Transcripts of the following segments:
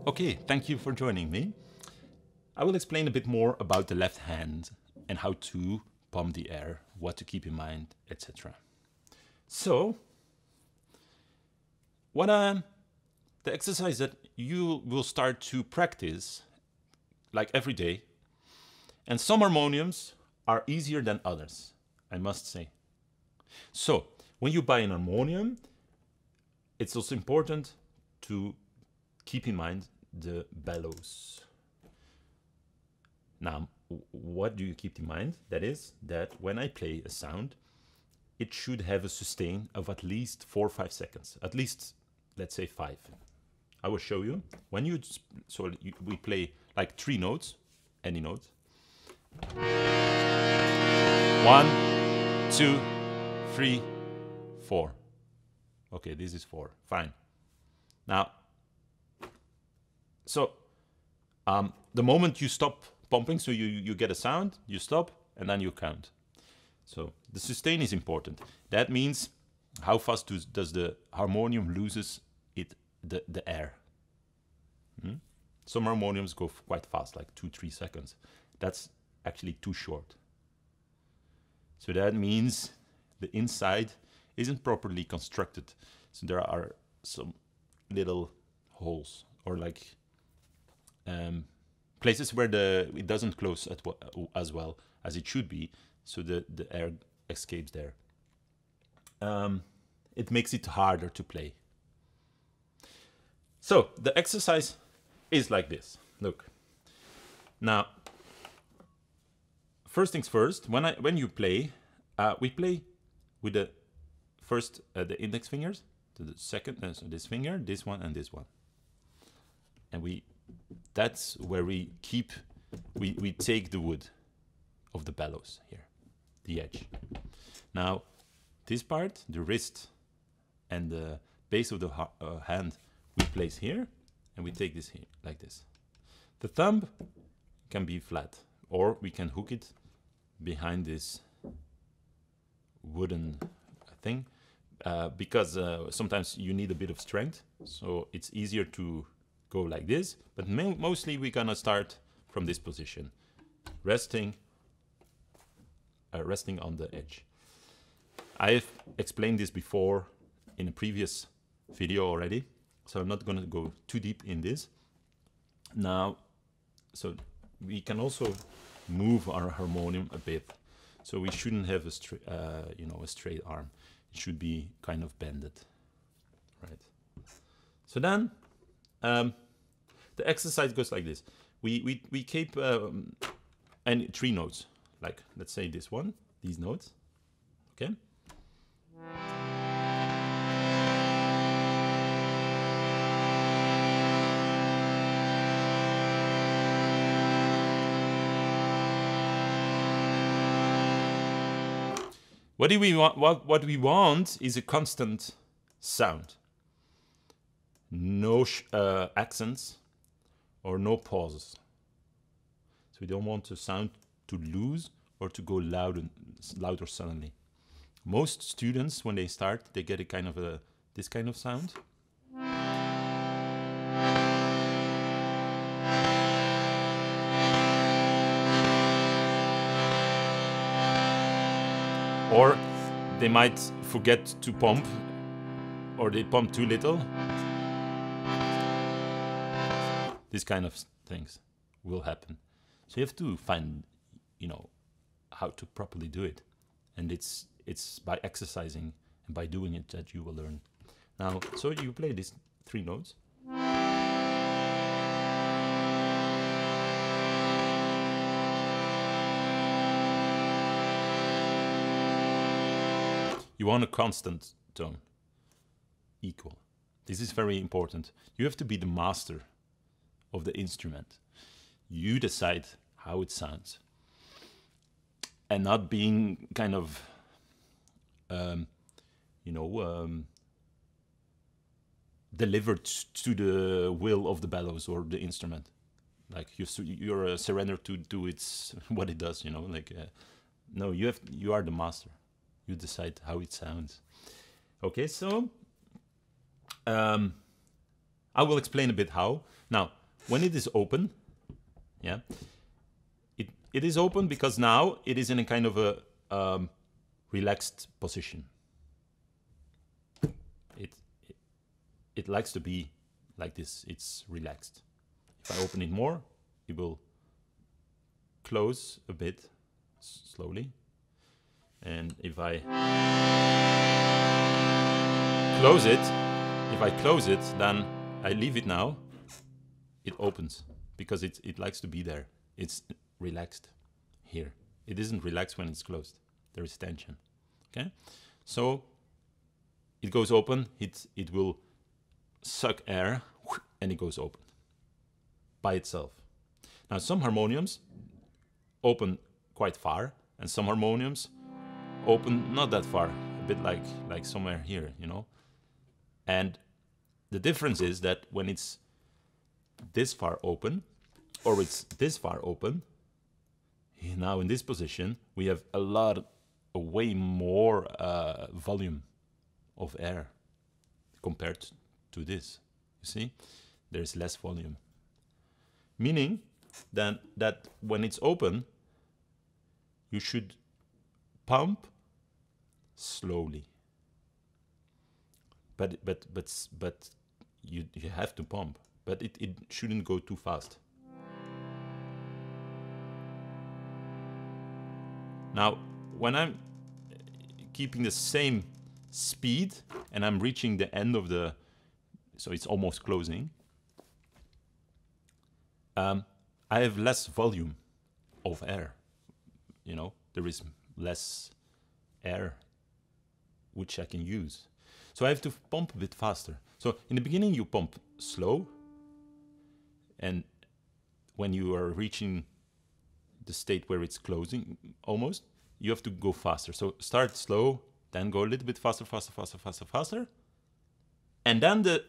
Okay, thank you for joining me. I will explain a bit more about the left hand and how to pump the air, what to keep in mind, etc. So, the exercise that you will start to practice like every day, and some harmoniums are easier than others, I must say. So, when you buy an harmonium, it's also important to keep in mind the bellows. Now, what do you keep in mind? That is, that when I play a sound, it should have a sustain of at least 4 or 5 seconds. At least, let's say 5. I will show you. When we play like 3 notes, any note. 1, 2, 3, 4. Okay, this is 4. Fine. Now, so the moment you stop pumping, so you get a sound, you stop, and then you count. So the sustain is important. That means how fast does the harmonium loses the air. Some harmoniums go quite fast, like 2-3 seconds. That's actually too short. So that means the inside isn't properly constructed. So there are some little holes or like places where it doesn't close as well as it should be, so the air escapes there. It makes it harder to play. So the exercise is like this. Look. Now, first things first. When you play, we play with the first the index fingers, to the second, so this finger, this one, and this one, and that's where we take the wood of the bellows here, the edge. Now, this part, the wrist and the base of the hand, we place here, and we take this here, like this. The thumb can be flat, or we can hook it behind this wooden thing, because sometimes you need a bit of strength, so it's easier to go like this, but mostly we're gonna start from this position, resting on the edge. I've explained this before in a previous video already, so I'm not gonna go too deep in this now. So we can also move our harmonium a bit, so we shouldn't have a straight arm. It should be kind of bended, right? So then the exercise goes like this. We keep 3 notes, like let's say this one, these notes, okay? What do we want? What we want is a constant sound. No accents or no pauses. So we don't want the sound to lose or to go louder suddenly. Most students, when they start, they get a kind of this kind of sound. Or they might forget to pump, or they pump too little. These kind of things will happen. So you have to find, how to properly do it. And it's by exercising and by doing it that you will learn. Now, so you play these 3 notes. You want a constant tone, equal. This is very important. You have to be the master of the instrument. You decide how it sounds, and not being kind of, delivered to the will of the bellows or the instrument. Like you're a surrender to do what it does. No, you are the master. You decide how it sounds. Okay, so I will explain a bit how. Now, when it is open, yeah, it is open because now it is in a kind of a relaxed position. It likes to be like this. It's relaxed. If I open it more, it will close a bit slowly. And if I close it, then I leave it now, it opens because it likes to be there. It's relaxed here. It isn't relaxed when it's closed. There is tension. Okay? So it goes open, it will suck air, and it goes open by itself. Now some harmoniums open quite far, and some harmoniums open not that far, a bit like somewhere here, you know. And the difference is that when it's this far open, or it's this far open, now in this position, we have a way more volume of air compared to this. You see, there's less volume. Meaning that when it's open, you should pump slowly. But you have to pump, but it shouldn't go too fast. Now, when I'm keeping the same speed and I'm reaching the end of the, so it's almost closing, I have less volume of air. You know, there is less air which I can use. So I have to pump a bit faster. So in the beginning you pump slow, and when you are reaching the state where it's closing almost, you have to go faster. So start slow, then go a little bit faster, faster. And then the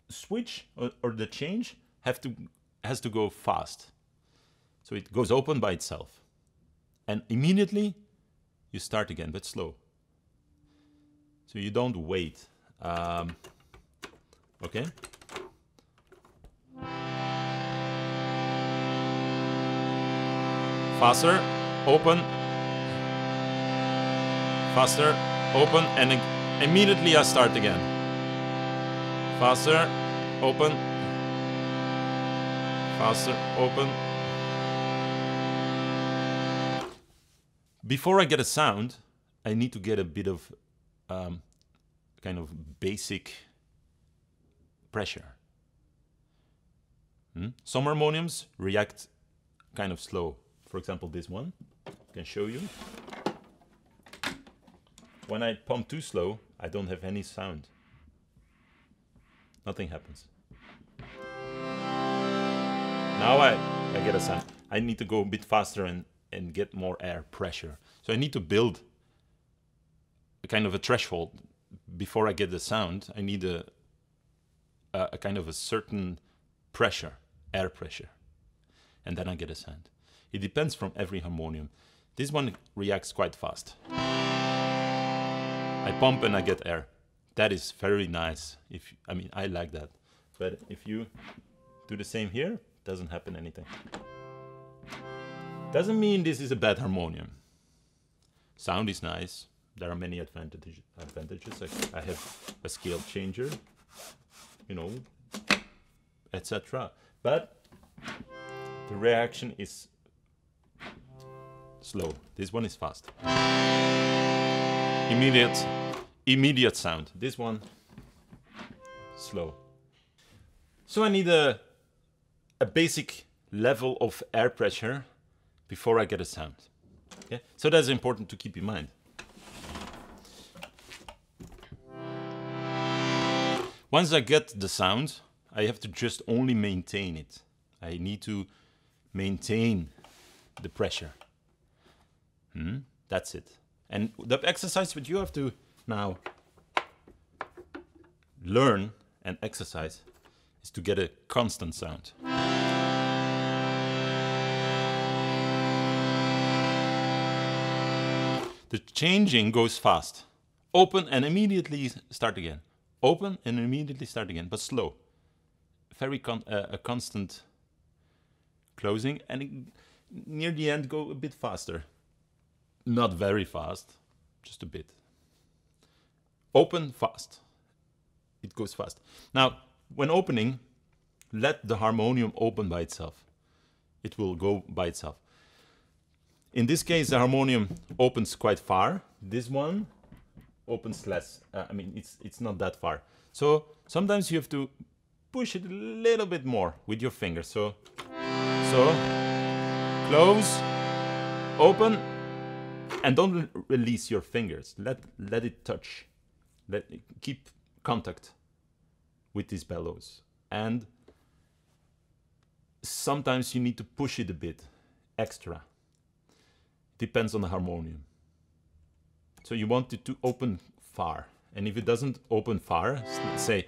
switch or the change has to go fast. So it goes open by itself. And immediately you start again, but slow. So you don't wait. Okay? Faster, open. Faster, open, and immediately I start again. Faster, open. Faster, open. Before I get a sound, I need to get a bit of kind of basic pressure. Some harmoniums react kind of slow. For example, this one, I can show you. When I pump too slow, I don't have any sound. Nothing happens. Now I get a sound. I need to go a bit faster and get more air pressure. So I need to build a kind of a threshold. Before I get the sound, I need a kind of a certain pressure, air pressure. And then I get a sound. It depends from every harmonium. This one reacts quite fast. I pump and I get air. That is very nice. I mean, I like that. But if you do the same here, doesn't happen anything. Doesn't mean this is a bad harmonium. Sound is nice. There are many advantages. I have a scale changer, you know, etc. But the reaction is slow. This one is fast. Immediate sound. This one, slow. So I need a basic level of air pressure before I get a sound. Okay? So that's important to keep in mind. Once I get the sound, I have to just only maintain it. I need to maintain the pressure. That's it. And the exercise that you have to now learn and exercise is to get a constant sound. The changing goes fast. Open and immediately start again. Open and immediately start again, but slow. very a constant closing, and near the end go a bit faster. Not very fast, just a bit. Open fast. It goes fast. Now, when opening, let the harmonium open by itself. It will go by itself. In this case, the harmonium opens quite far. This one opens less. I mean, it's not that far. So sometimes you have to push it a little bit more with your fingers. So close, open, and don't release your fingers. Let it touch. Keep contact with these bellows. And sometimes you need to push it a bit extra. Depends on the harmonium. So you want it to open far. And if it doesn't open far, say,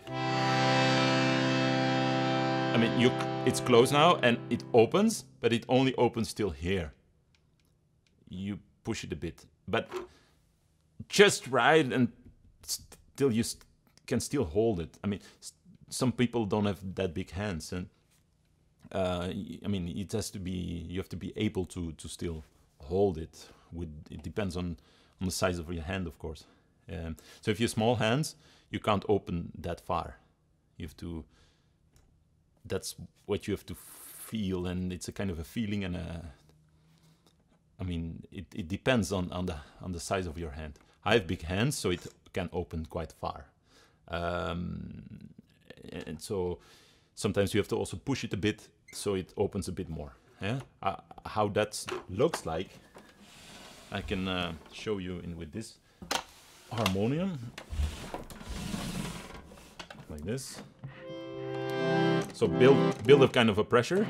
I mean, it's closed now and it opens, but it only opens till here. You push it a bit, but just right and still you can still hold it. I mean, some people don't have that big hands, and I mean, it has to be, you have to be able to still hold it. It depends on the size of your hand, of course. So if you have small hands, you can't open that far. You have to, that's what you have to feel, and it's a kind of a feeling, and I mean, it depends on the size of your hand. I have big hands, so it can open quite far. And so sometimes you have to also push it a bit so it opens a bit more. Yeah, how that looks like, I can show you with this harmonium, like this. So build a kind of a pressure.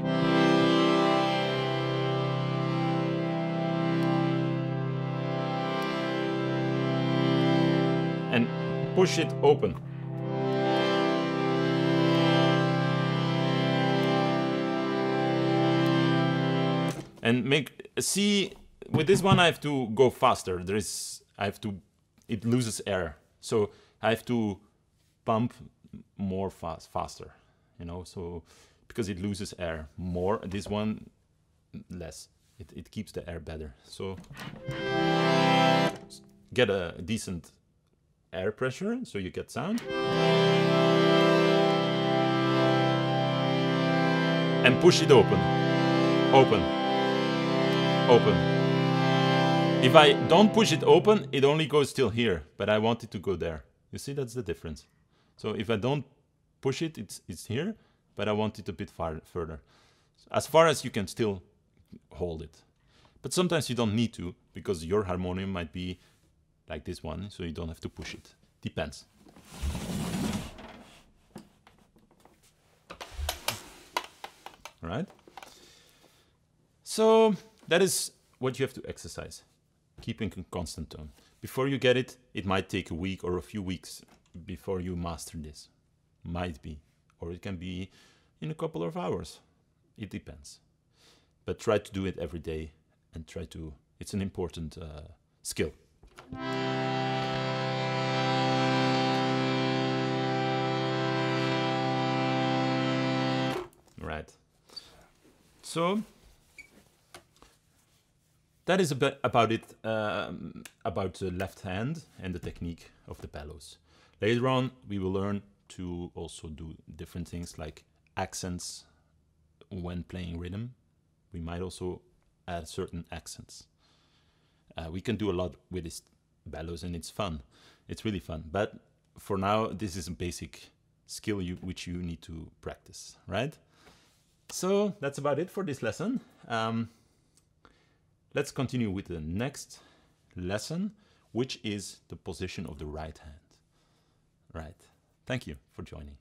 And push it open. And see, with this one I have to go faster. It loses air. So I have to pump more faster, you know, so because it loses air more. This one less. It keeps the air better. So get a decent air pressure so you get sound. And push it open. Open. Open. If I don't push it open, it only goes till here, but I want it to go there. You see, that's the difference. So if I don't push it, it's here, but I want it a bit further. As far as you can still hold it. But sometimes you don't need to, because your harmonium might be like this one, so you don't have to push it. Depends. All right? So that is what you have to exercise. Keeping a constant tone. Before you get it, it might take a week or a few weeks before you master this. Might be. Or it can be in a couple of hours. It depends. But try to do it every day, and it's an important skill. Right. So that is a bit about it, about the left hand and the technique of the bellows. Later on, we will learn to also do different things like accents when playing rhythm. We might also add certain accents. We can do a lot with this bellows, and it's fun. It's really fun. But for now, this is a basic skill which you need to practice, right? So that's about it for this lesson. Let's continue with the next lesson, which is the position of the right hand. Right. Thank you for joining.